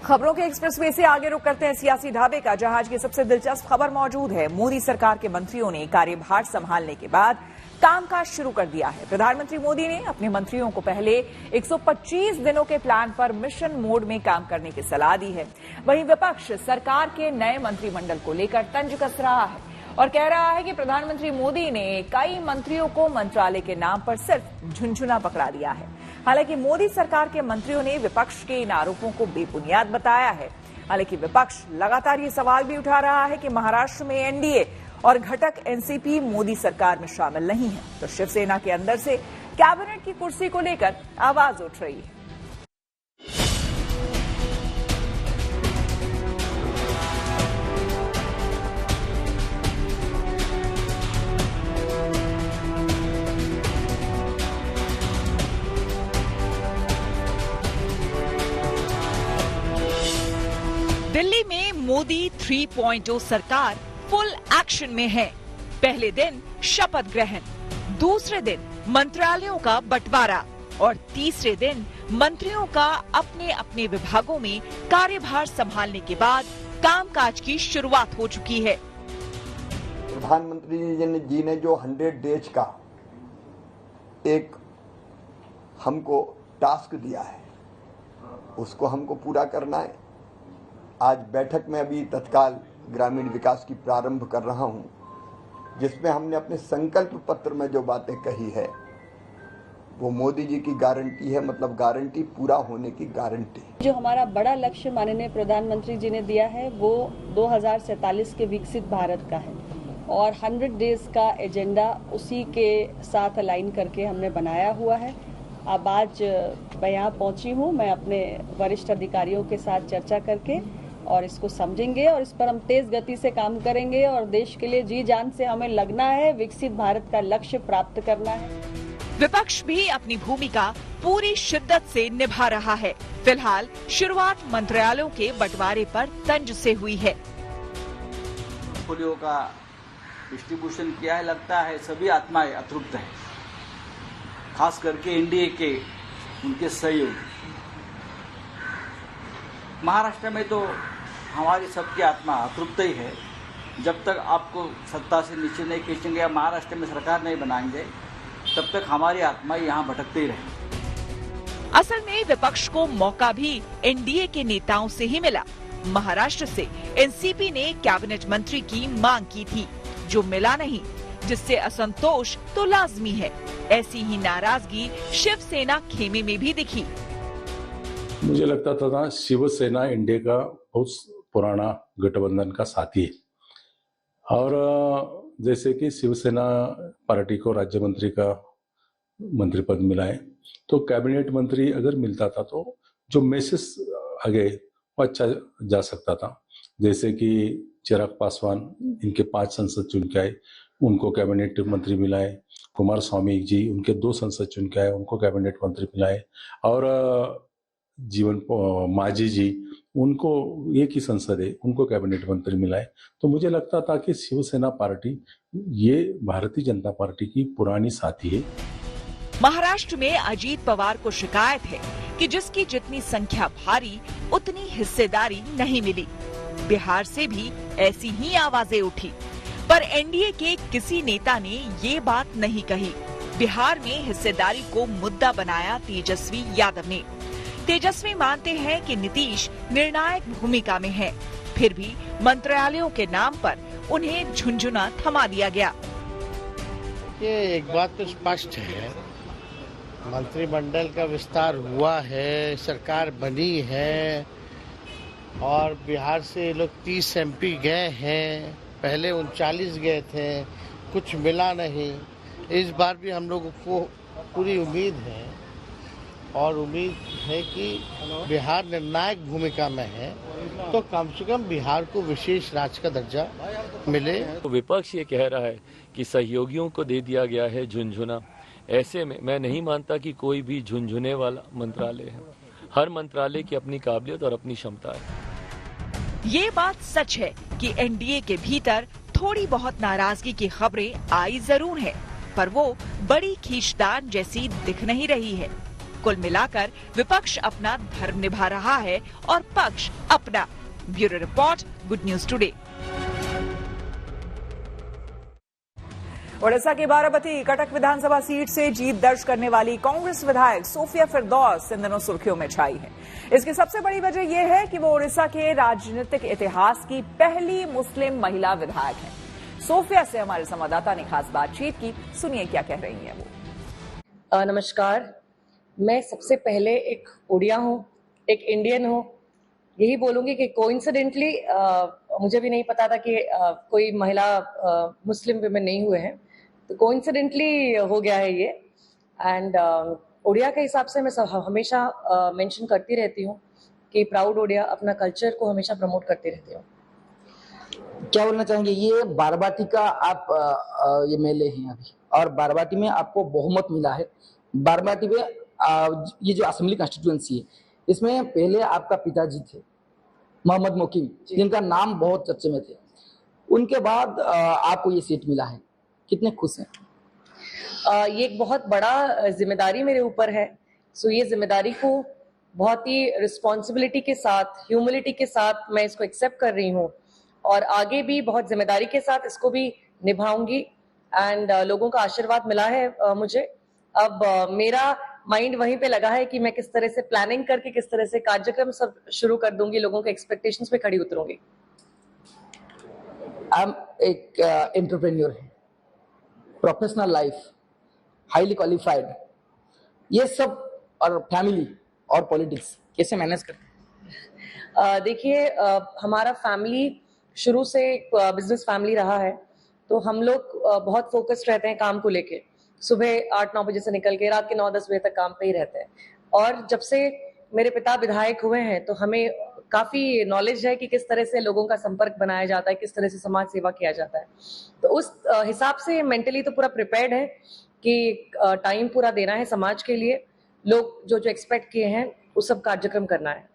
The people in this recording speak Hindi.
खबरों के एक्सप्रेसवे से आगे रुक करते हैं सियासी ढाबे का, जहां आज की सबसे दिलचस्प खबर मौजूद है। मोदी सरकार के मंत्रियों ने कार्यभार संभालने के बाद कामकाज शुरू कर दिया है। प्रधानमंत्री मोदी ने अपने मंत्रियों को पहले 125 दिनों के प्लान पर मिशन मोड में काम करने की सलाह दी है। वहीं विपक्ष सरकार के नए मंत्रिमंडल को लेकर तंज कस रहा है और कह रहा है कि प्रधानमंत्री मोदी ने कई मंत्रियों को मंत्रालय के नाम पर सिर्फ झुनझुना पकड़ा दिया है। हालांकि मोदी सरकार के मंत्रियों ने विपक्ष के इन आरोपों को बेबुनियाद बताया है। हालांकि विपक्ष लगातार ये सवाल भी उठा रहा है कि महाराष्ट्र में एनडीए और घटक एनसीपी मोदी सरकार में शामिल नहीं है, तो शिवसेना के अंदर से कैबिनेट की कुर्सी को लेकर आवाज उठ रही है। दिल्ली में मोदी 3.0 सरकार फुल एक्शन में है। पहले दिन शपथ ग्रहण, दूसरे दिन मंत्रालयों का बंटवारा और तीसरे दिन मंत्रियों का अपने अपने विभागों में कार्यभार संभालने के बाद कामकाज की शुरुआत हो चुकी है। प्रधानमंत्री जी ने जो 100 डेज का एक हमको टास्क दिया है, उसको हमको पूरा करना है। आज बैठक में अभी तत्काल ग्रामीण विकास की प्रारंभ कर रहा हूं, जिसमें हमने अपने संकल्प पत्र में जो बातें कही है वो मोदी जी की गारंटी है, मतलब गारंटी पूरा होने की गारंटी। जो हमारा बड़ा लक्ष्य माननीय प्रधानमंत्री जी ने दिया है वो 2047 के विकसित भारत का है और 100 डेज का एजेंडा उसी के साथ अलाइन करके हमने बनाया हुआ है। अब आज मैं यहाँ पहुँची हूँ, मैं अपने वरिष्ठ अधिकारियों के साथ चर्चा करके और इसको समझेंगे और इस पर हम तेज गति से काम करेंगे और देश के लिए जी जान से हमें लगना है, विकसित भारत का लक्ष्य प्राप्त करना है। विपक्ष भी अपनी भूमिका पूरी शिद्दत से निभा रहा है। फिलहाल शुरुआत मंत्रालयों के बंटवारे पर तंज से हुई है। पोर्टफोलियो का डिस्ट्रीब्यूशन किया है, लगता है सभी आत्माएं अतृप्त हैं, खास करके एनडीए के उनके सहयोगी। महाराष्ट्र में तो हमारी सबकी आत्मा अतृप्त ही है। जब तक आपको सत्ता से नीचे नहीं खींचेंगे या महाराष्ट्र में सरकार नहीं बनाएंगे, तब तक हमारी आत्मा यहाँ भटकते ही रहेगी। असल में विपक्ष को मौका भी एनडीए के नेताओं से ही मिला। महाराष्ट्र से एनसीपी ने कैबिनेट मंत्री की मांग की थी, जो मिला नहीं, जिससे असंतोष तो लाजमी है। ऐसी ही नाराजगी शिवसेना खेमे में भी दिखी। मुझे लगता था शिवसेना एनडीए का बहुत पुराना गठबंधन का साथी है और जैसे कि शिवसेना पार्टी को राज्य मंत्री का मंत्री पद मिला है, तो कैबिनेट मंत्री अगर मिलता था तो जो मैसेज आगे वो अच्छा जा सकता था। जैसे कि चिराग पासवान, इनके 5 सांसद चुन के आए, उनको कैबिनेट मंत्री मिला है। कुमार स्वामी जी, उनके 2 सांसद चुन के आए, उनको कैबिनेट मंत्री मिला है। और जीवन मांझी जी, उनको एक ही संसद है, उनको कैबिनेट मंत्री मिला है। तो मुझे लगता था कि शिवसेना पार्टी ये भारतीय जनता पार्टी की पुरानी साथी है। महाराष्ट्र में अजीत पवार को शिकायत है कि जिसकी जितनी संख्या भारी उतनी हिस्सेदारी नहीं मिली। बिहार से भी ऐसी ही आवाजें उठी, पर एनडीए के किसी नेता ने ये बात नहीं कही। बिहार में हिस्सेदारी को मुद्दा बनाया तेजस्वी यादव ने। तेजस्वी मानते हैं कि नीतीश निर्णायक भूमिका में है, फिर भी मंत्रालयों के नाम पर उन्हें झुनझुना थमा दिया गया। ये एक बात तो स्पष्ट है, मंत्रिमंडल का विस्तार हुआ है, सरकार बनी है और बिहार से लोग 30 एमपी गए हैं। पहले 39 गए थे, कुछ मिला नहीं। इस बार भी हम लोगों को पूरी उम्मीद है और उम्मीद है कि बिहार निर्णायक भूमिका में है, तो कम से कम बिहार को विशेष राज्य का दर्जा मिले। तो विपक्ष ये कह रहा है कि सहयोगियों को दे दिया गया है झुनझुना। ऐसे में मैं नहीं मानता कि कोई भी झुनझुने वाला मंत्रालय है। हर मंत्रालय की अपनी काबिलियत और अपनी क्षमता है। ये बात सच है कि एनडीए के भीतर थोड़ी बहुत नाराजगी की खबरें आई जरूर है, पर वो बड़ी खींचतान जैसी दिख नहीं रही है। कुल मिलाकर विपक्ष अपना धर्म निभा रहा है और पक्ष अपना। Bureau report, good news today. Odisha की बाराबती कटक विधानसभा सीट से जीत दर्ज करने वाली कांग्रेस विधायक सोफिया फिरदौस इन दिनों सुर्खियों में छाई है। इसकी सबसे बड़ी वजह यह है कि वो ओडिशा के राजनीतिक इतिहास की पहली मुस्लिम महिला विधायक है। सोफिया से हमारे संवाददाता ने खास बातचीत की, सुनिए क्या कह रही हैं वो। नमस्कार, मैं सबसे पहले एक उड़िया हूँ, एक इंडियन हूँ। यही बोलूंगी कि कोइंसिडेंटली मुझे भी नहीं पता था कि कोई महिला मुस्लिम विमेन नहीं हुए हैं, तो कोइंसिडेंटली हो गया है ये। एंड उड़िया के हिसाब से मैं हमेशा मेंशन करती रहती हूँ कि प्राउड उड़िया, अपना कल्चर को हमेशा प्रमोट करती रहती हूँ। क्या बोलना चाहेंगे, ये बाराबाती का आप ये मेले हैं अभी, और बाराबाती में आपको बहुमत मिला है। बाराबाती में ये जो असेंबली कॉन्स्टिट्यूएंसी है, इसमें पहले आपका पिताजी थे मोहम्मद मोकीम, जिनका नाम बहुत चर्चे में थे। उनके बाद आपको ये सीट मिला है, कितने खुश हैं? ये एक बहुत बड़ा जिम्मेदारी मेरे ऊपर है। सो ये जिम्मेदारी को बहुत ही रिस्पॉन्सिबिलिटी के साथ, ह्यूमिलिटी के साथ मैं इसको एक्सेप्ट कर रही हूँ, और आगे भी बहुत जिम्मेदारी के साथ इसको भी निभाऊंगी। एंड लोगों का आशीर्वाद मिला है मुझे। अब मेरा माइंड वहीं पे लगा है कि मैं किस तरह से प्लानिंग करके, किस तरह से कार्यक्रम सब शुरू कर दूंगी, लोगों के एक्सपेक्टेशंस पे खड़ी उतरूंगी। आप एक एंटरप्रेन्योर है, प्रोफेशनल लाइफ, हाईली क्वालिफाइड, ये सब, और फैमिली और पॉलिटिक्स कैसे मैनेज करते हैं? देखिए, हमारा फैमिली शुरू से बिजनेस फैमिली रहा है, तो हम लोग बहुत फोकस्ड रहते हैं काम को लेके। सुबह 8-9 बजे से निकल के रात के 9-10 बजे तक काम पे ही रहते हैं। और जब से मेरे पिता विधायक हुए हैं, तो हमें काफी नॉलेज है कि किस तरह से लोगों का संपर्क बनाया जाता है, किस तरह से समाज सेवा किया जाता है। तो उस हिसाब से मेंटली तो पूरा प्रिपेयर्ड है कि टाइम पूरा देना है समाज के लिए। लोग जो एक्सपेक्ट किए हैं, वो सब कार्यक्रम करना है।